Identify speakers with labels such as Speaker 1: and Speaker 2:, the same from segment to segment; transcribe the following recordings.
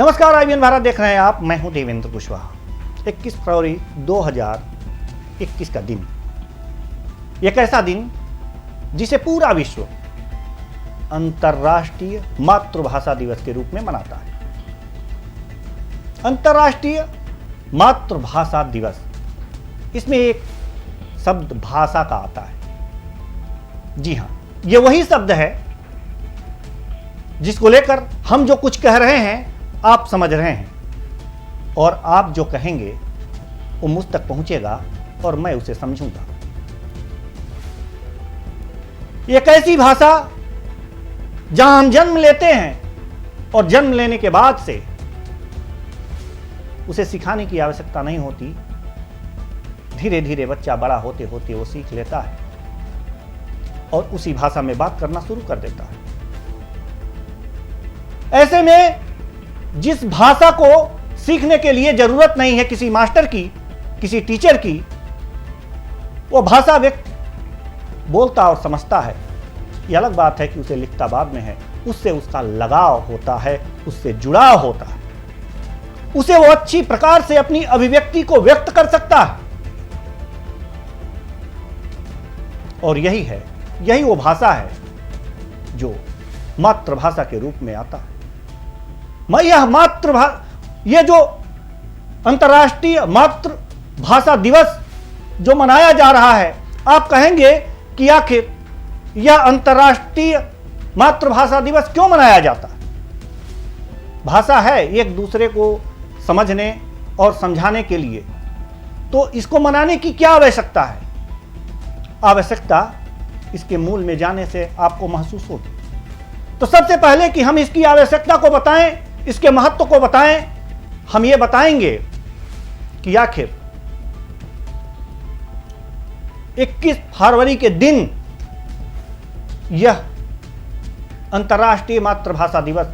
Speaker 1: नमस्कार, IBN भारत देख रहे हैं आप। मैं हूं देवेंद्र कुशवाहा। 21 फरवरी 2021 का दिन, एक ऐसा दिन जिसे पूरा विश्व अंतर्राष्ट्रीय मातृभाषा दिवस के रूप में मनाता है। अंतर्राष्ट्रीय मातृभाषा दिवस, इसमें एक शब्द भाषा का आता है। जी हां, यह वही शब्द है जिसको लेकर हम जो कुछ कह रहे हैं आप समझ रहे हैं, और आप जो कहेंगे वो मुझ तक पहुंचेगा और मैं उसे समझूंगा। एक ऐसी भाषा जहां हम जन्म लेते हैं और जन्म लेने के बाद से उसे सिखाने की आवश्यकता नहीं होती। धीरे धीरे बच्चा बड़ा होते होते वो सीख लेता है और उसी भाषा में बात करना शुरू कर देता है। ऐसे में जिस भाषा को सीखने के लिए जरूरत नहीं है किसी मास्टर की, किसी टीचर की, वो भाषा व्यक्ति बोलता और समझता है। यह अलग बात है कि उसे लिखता बाद में है। उससे उसका लगाव होता है, उससे जुड़ाव होता है, उसे वो अच्छी प्रकार से अपनी अभिव्यक्ति को व्यक्त कर सकता है। और यही वो भाषा है जो मातृभाषा के रूप में आता है। ये जो अंतर्राष्ट्रीय मातृभाषा दिवस जो मनाया जा रहा है, आप कहेंगे कि आखिर यह अंतर्राष्ट्रीय मातृभाषा दिवस क्यों मनाया जाता है? भाषा है एक दूसरे को समझने और समझाने के लिए, तो इसको मनाने की क्या आवश्यकता है? आवश्यकता इसके मूल में जाने से आपको महसूस होगी। तो सबसे पहले कि हम इसकी आवश्यकता को बताएं, इसके महत्व को बताएं, हम ये बताएंगे कि आखिर 21 फरवरी के दिन यह अंतर्राष्ट्रीय मातृभाषा दिवस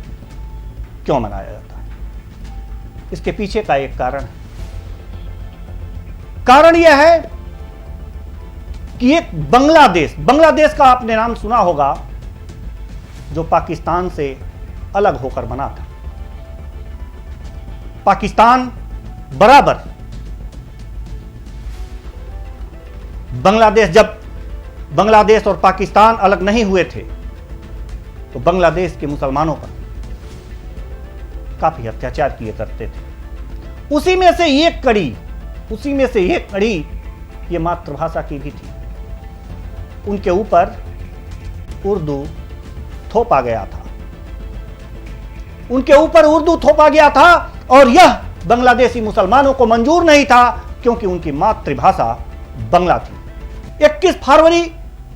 Speaker 1: क्यों मनाया जाता है। इसके पीछे का एक कारण यह है कि एक बांग्लादेश का आपने नाम सुना होगा, जो पाकिस्तान से अलग होकर बना था। पाकिस्तान बराबर जब बांग्लादेश और पाकिस्तान अलग नहीं हुए थे तो बांग्लादेश के मुसलमानों पर काफी अत्याचार किए करते थे। उसी में से एक कड़ी ये मातृभाषा की भी थी। उनके ऊपर उर्दू थोपा गया था और यह बांग्लादेशी मुसलमानों को मंजूर नहीं था, क्योंकि उनकी मातृभाषा बंगला थी। 21 फरवरी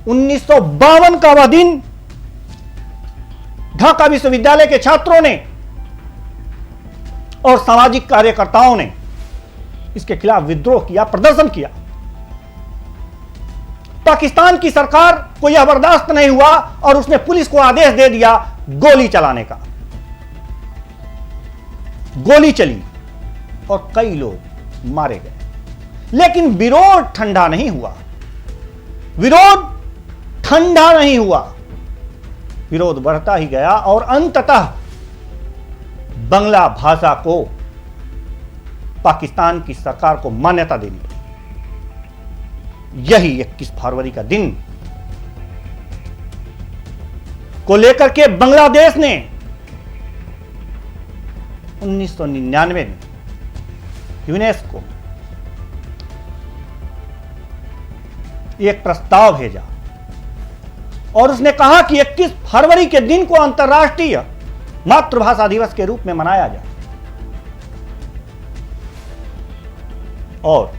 Speaker 1: 1952 का वह दिन ढाका विश्वविद्यालय के छात्रों ने और सामाजिक कार्यकर्ताओं ने इसके खिलाफ विद्रोह किया, प्रदर्शन किया। पाकिस्तान की सरकार को यह बर्दाश्त नहीं हुआ और उसने पुलिस को आदेश दे दिया गोली चलाने का। गोली चली और कई लोग मारे गए, लेकिन विरोध ठंडा नहीं हुआ। विरोध बढ़ता ही गया और अंततः बंगला भाषा को पाकिस्तान की सरकार को मान्यता देनी पड़ी। यही 21 फरवरी का दिन को लेकर के बांग्लादेश ने 1999 में यूनेस्को एक प्रस्ताव भेजा और उसने कहा कि 21 फरवरी के दिन को अंतर्राष्ट्रीय मातृभाषा दिवस के रूप में मनाया जाए। और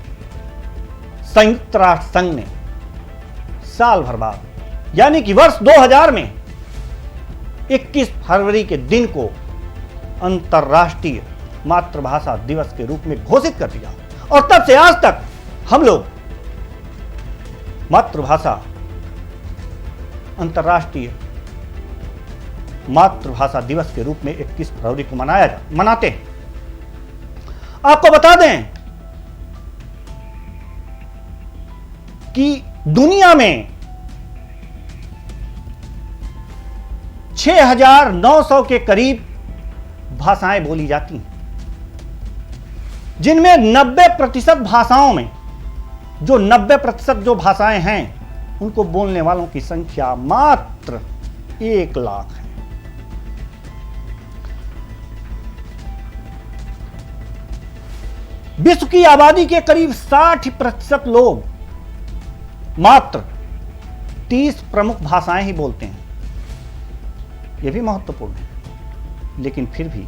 Speaker 1: संयुक्त राष्ट्र संघ ने साल भर बाद, यानी कि वर्ष 2000 में 21 फरवरी के दिन को अंतर्राष्ट्रीय मातृभाषा दिवस के रूप में घोषित कर दिया। और तब से आज तक हम लोग अंतर्राष्ट्रीय मातृभाषा दिवस के रूप में 21 फरवरी को मनाते हैं। आपको बता दें कि दुनिया में 6,900 के करीब भाषाएं बोली जाती हैं, जिनमें 90% भाषाओं में जो 90% जो भाषाएं हैं, उनको बोलने वालों की संख्या मात्र 1 लाख है। विश्व की आबादी के करीब 60% लोग मात्र 30 प्रमुख भाषाएं ही बोलते हैं। यह भी महत्वपूर्ण है, लेकिन फिर भी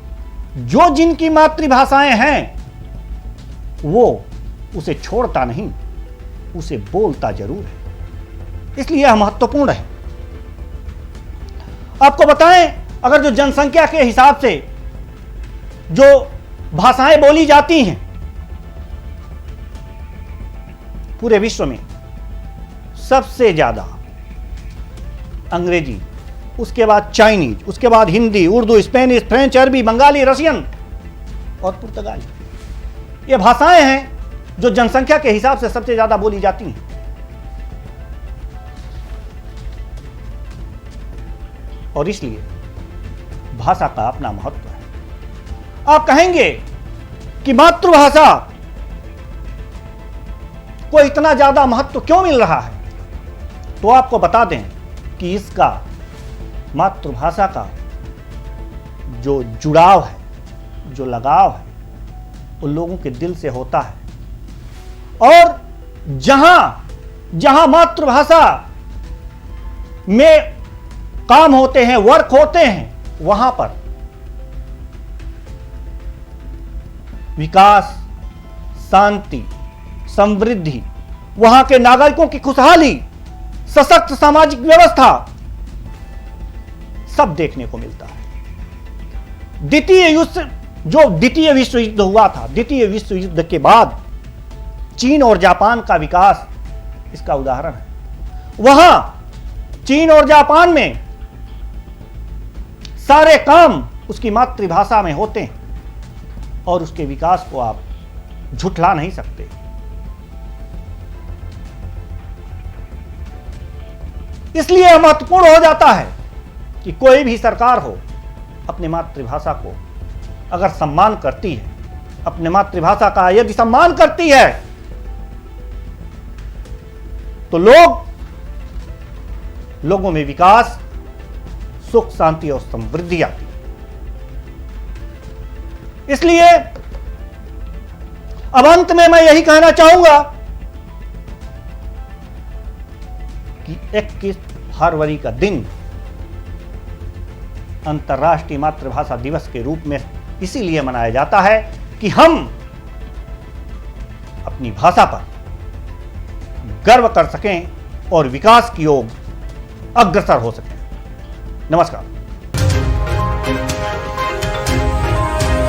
Speaker 1: जो जिनकी मातृभाषाएं हैं वो उसे छोड़ता नहीं, उसे बोलता जरूर है। इसलिए यह महत्वपूर्ण है। आपको बताएं, अगर जो जनसंख्या के हिसाब से जो भाषाएं बोली जाती हैं पूरे विश्व में, सबसे ज्यादा अंग्रेजी, उसके बाद चाइनीज, उसके बाद हिंदी, उर्दू, स्पेनिश, फ्रेंच, अरबी, बंगाली, रशियन और पुर्तगाली। ये भाषाएं हैं जो जनसंख्या के हिसाब से सबसे ज्यादा बोली जाती हैं। और इसलिए भाषा का अपना महत्व है। आप कहेंगे कि मातृभाषा को इतना ज्यादा महत्व क्यों मिल रहा है, तो आपको बता दें कि इसका मातृभाषा का जो जुड़ाव है, जो लगाव है, वो लोगों के दिल से होता है। और जहां मातृभाषा में काम होते हैं, वर्क होते हैं, वहां पर विकास, शांति, समृद्धि, वहां के नागरिकों की खुशहाली, सशक्त सामाजिक व्यवस्था सब देखने को मिलता है। द्वितीय विश्व युद्ध हुआ था, द्वितीय विश्व युद्ध के बाद चीन और जापान का विकास इसका उदाहरण है। वहां चीन और जापान में सारे काम उसकी मातृभाषा में होते हैं और उसके विकास को आप झुठला नहीं सकते। इसलिए यह महत्वपूर्ण हो जाता है कि कोई भी सरकार हो, अपनी मातृभाषा को अगर सम्मान करती है, अपने मातृभाषा का यदि सम्मान करती है, तो लोगों में विकास, सुख, शांति और समृद्धि आती है। इसलिए अब अंत में मैं यही कहना चाहूंगा कि 21 फरवरी का दिन अंतर्राष्ट्रीय मातृभाषा दिवस के रूप में इसीलिए मनाया जाता है कि हम अपनी भाषा पर गर्व कर सकें और विकास की ओर अग्रसर हो सकें। नमस्कार।